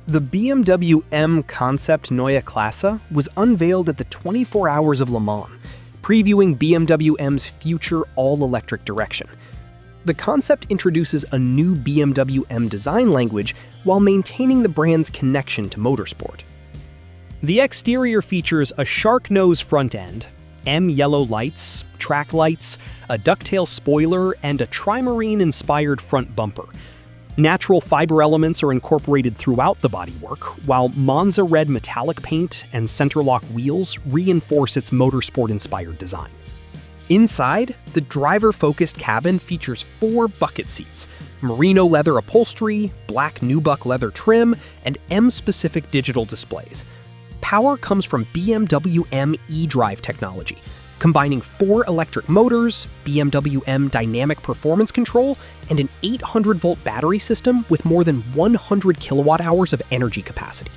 The BMW M concept Neue Klasse was unveiled at the 24 Hours of Le Mans, previewing BMW M's future all-electric direction. The concept introduces a new BMW M design language while maintaining the brand's connection to motorsport. The exterior features a shark nose front end, M yellow lights, track lights, a ducktail spoiler, and a trimaran-inspired front bumper. Natural-fibre elements are incorporated throughout the bodywork, while Monza Red metallic paint and center-lock wheels reinforce its motorsport-inspired design. Inside, the driver-focused cabin features 4 bucket seats, Merino leather upholstery, black nubuck leather trim, and M-specific digital displays. Power comes from BMW M eDrive technology, combining 4 electric motors, BMW M dynamic performance control, and an 800-volt battery system with more than 100 kilowatt-hours of energy capacity.